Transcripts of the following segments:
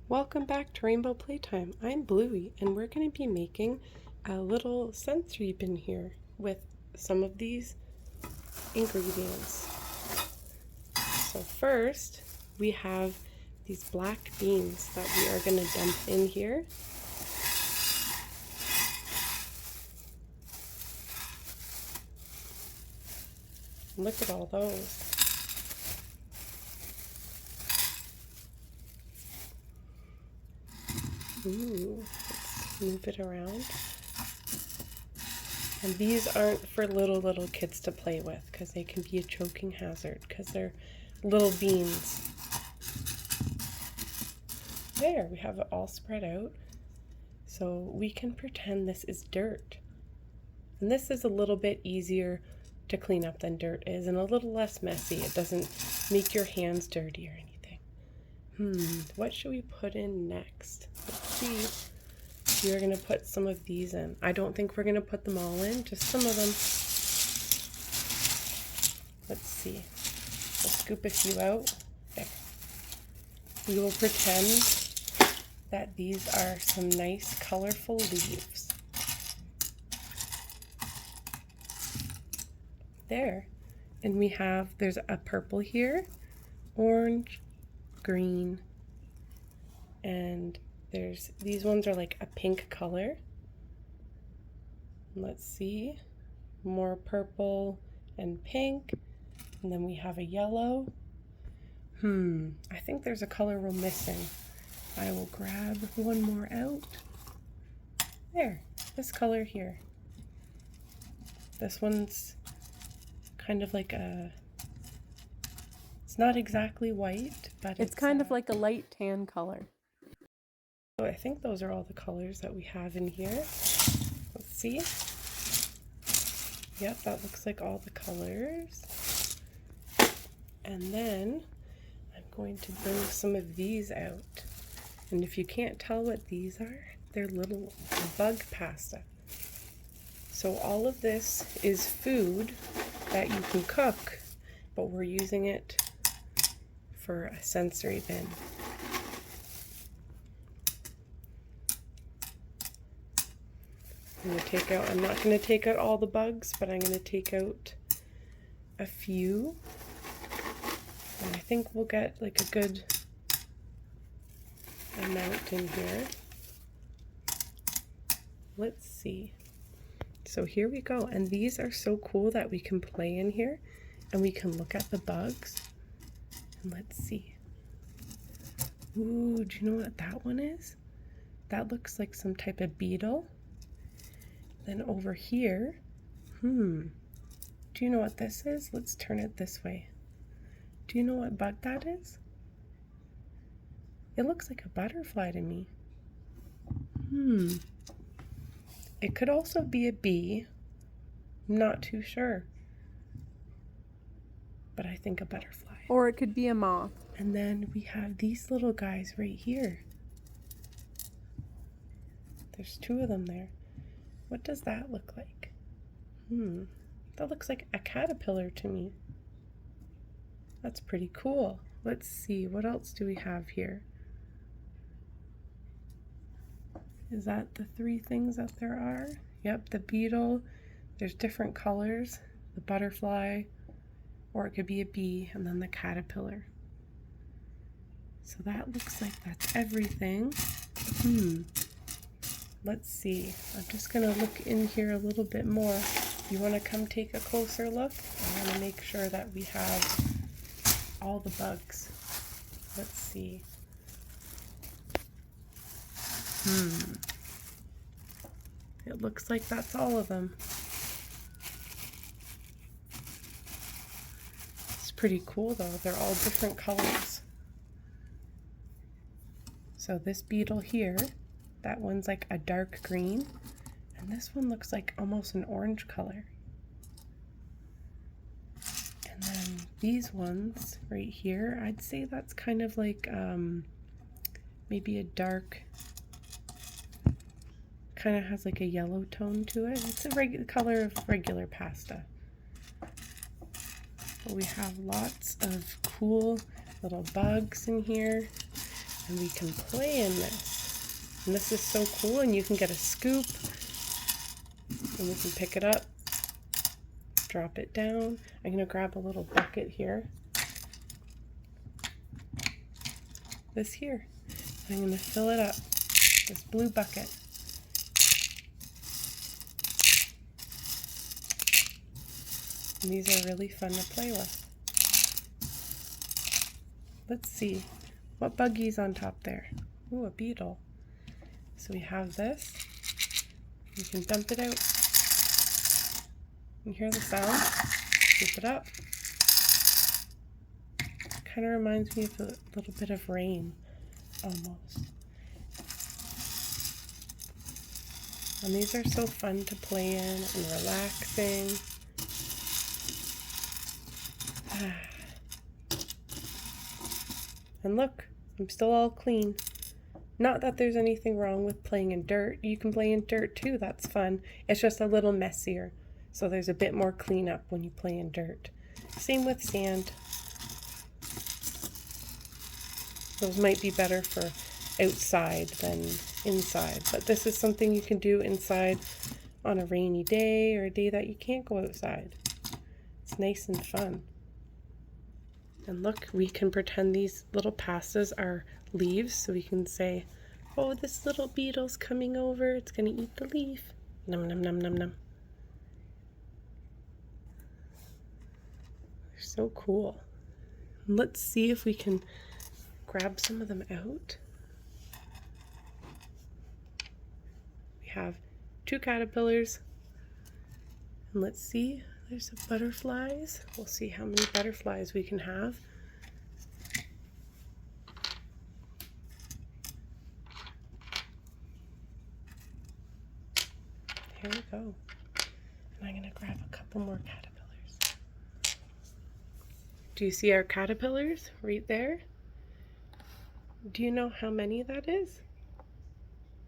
Welcome back to Rainbow Playtime. I'm Bluey and we're going to be making a little sensory bin here with some of these ingredients. So first we have these black beans that we are going to dump in here. Look at all those. Ooh, let's move it around. And these aren't for little kids to play with because they can be a choking hazard because they're little beans. There, we have it all spread out. So we can pretend this is dirt. And this is a little bit easier to clean up than dirt is and a little less messy. It doesn't make your hands dirty or anything. What should we put in next? Let's see. We're going to put some of these in. I don't think we're going to put them all in, just some of them. Let's see. We'll scoop a few out. There. We will pretend that these are some nice colorful leaves. There. And we have, there's a purple here, orange, green, and there's, these ones are like a pink color. Let's see, more purple and pink, and then we have a yellow. I think there's a color we're missing. I will grab one more out. There, this color here. This one's kind of like a, it's not exactly white, but it's kind of like a light tan color. So I think those are all the colors that we have in here. Let's see. Yep, that looks like all the colors. And then I'm going to bring some of these out. And if you can't tell what these are, they're little bug pasta. So all of this is food that you can cook, but we're using it for a sensory bin. I'm not going to take out all the bugs, but I'm going to take out a few. And I think we'll get like a good amount in here. Let's see. So here we go. And these are so cool that we can play in here and we can look at the bugs. And let's see. Ooh, do you know what that one is? That looks like some type of beetle. Then over here, do you know what this is? Let's turn it this way. Do you know what bug that is? It looks like a butterfly to me. It could also be a bee. I'm not too sure. But I think a butterfly. Or it could be a moth. And then we have these little guys right here. There's two of them there. What does that look like? That looks like a caterpillar to me. That's pretty cool. Let's see, what else do we have here? Is that the three things that there are? Yep, the beetle. There's different colors. The butterfly, or it could be a bee, and then the caterpillar. So that looks like that's everything. Let's see. I'm just going to look in here a little bit more. You want to come take a closer look? I want to make sure that we have all the bugs. Let's see. It looks like that's all of them. It's pretty cool though. They're all different colors. So this beetle here, that one's like a dark green, and this one looks like almost an orange color. And then these ones right here, I'd say that's kind of like maybe a dark, kind of has like a yellow tone to it. It's a regular color of regular pasta. But we have lots of cool little bugs in here. And we can play in this. And this is so cool, and you can get a scoop and we can pick it up, drop it down. I'm going to grab a little bucket here. This here. I'm going to fill it up, this blue bucket. And these are really fun to play with. Let's see, what buggy's on top there? Ooh, a beetle. So we have this. You can dump it out. You hear the sound? Scoop it up. Kind of reminds me of a little bit of rain, almost. And these are so fun to play in and relaxing. And look, I'm still all clean. Not that there's anything wrong with playing in dirt. You can play in dirt too, that's fun. It's just a little messier. So there's a bit more cleanup when you play in dirt. Same with sand. Those might be better for outside than inside. But this is something you can do inside on a rainy day or a day that you can't go outside. It's nice and fun. And look, we can pretend these little pastas are leaves, so we can say, oh, this little beetle's coming over, it's gonna eat the leaf. Num num num num num. They're so cool. Let's see if we can grab some of them out. We have 2 caterpillars. And let's see. There's some butterflies. We'll see how many butterflies we can have. Here we go. And I'm going to grab a couple more caterpillars. Do you see our caterpillars right there? Do you know how many that is?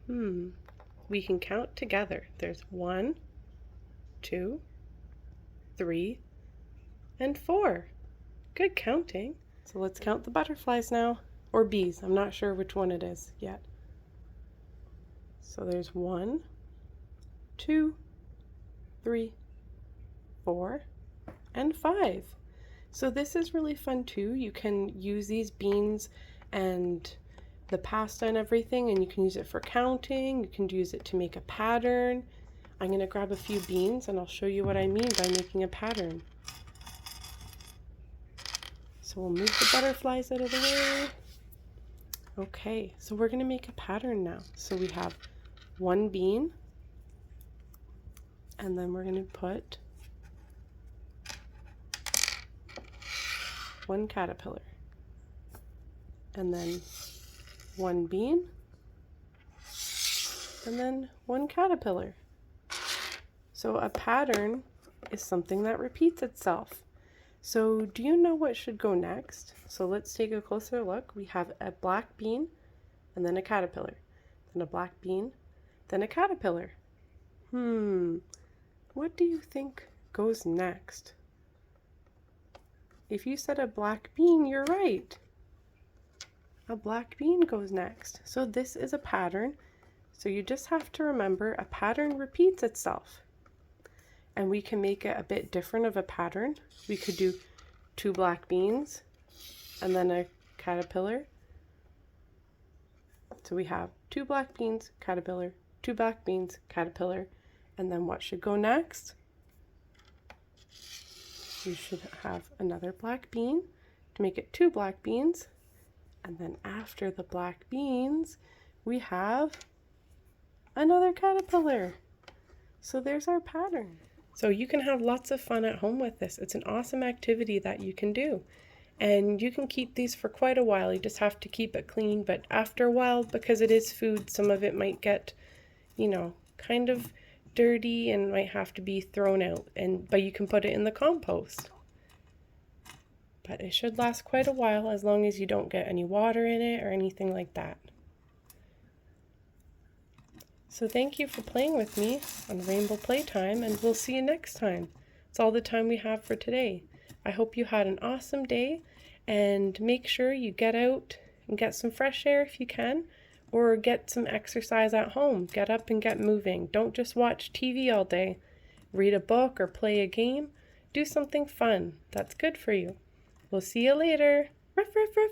We can count together. There's 1, 2, 3, and 4. Good counting. So let's count the butterflies now, or bees. I'm not sure which one it is yet. So there's 1, 2, 3, 4, and 5. So this is really fun too. You can use these beans and the pasta and everything, and you can use it for counting. You can use it to make a pattern. I'm going to grab a few beans and I'll show you what I mean by making a pattern. So we'll move the butterflies out of the way. Okay, so we're going to make a pattern now. So we have 1 bean, and then we're going to put 1 caterpillar, and then 1 bean, and then 1 caterpillar. So a pattern is something that repeats itself. So do you know what should go next? So let's take a closer look. We have a black bean, and then a caterpillar, then a black bean, then a caterpillar. What do you think goes next? If you said a black bean, you're right. A black bean goes next. So this is a pattern. So you just have to remember a pattern repeats itself. And we can make it a bit different of a pattern. We could do 2 black beans and then a caterpillar. So we have 2 black beans, caterpillar, 2 black beans, caterpillar, and then what should go next? You should have another black bean to make it 2 black beans. And then after the black beans, we have another caterpillar. So there's our pattern. So you can have lots of fun at home with this. It's an awesome activity that you can do. And you can keep these for quite a while. You just have to keep it clean. But after a while, because it is food, some of it might get, kind of dirty and might have to be thrown out. But you can put it in the compost. But it should last quite a while as long as you don't get any water in it or anything like that. So thank you for playing with me on Rainbow Playtime, and we'll see you next time. It's all the time we have for today. I hope you had an awesome day, and make sure you get out and get some fresh air if you can, or get some exercise at home. Get up and get moving. Don't just watch TV all day. Read a book or play a game. Do something fun that's good for you. We'll see you later. Ruff, ruff, ruff.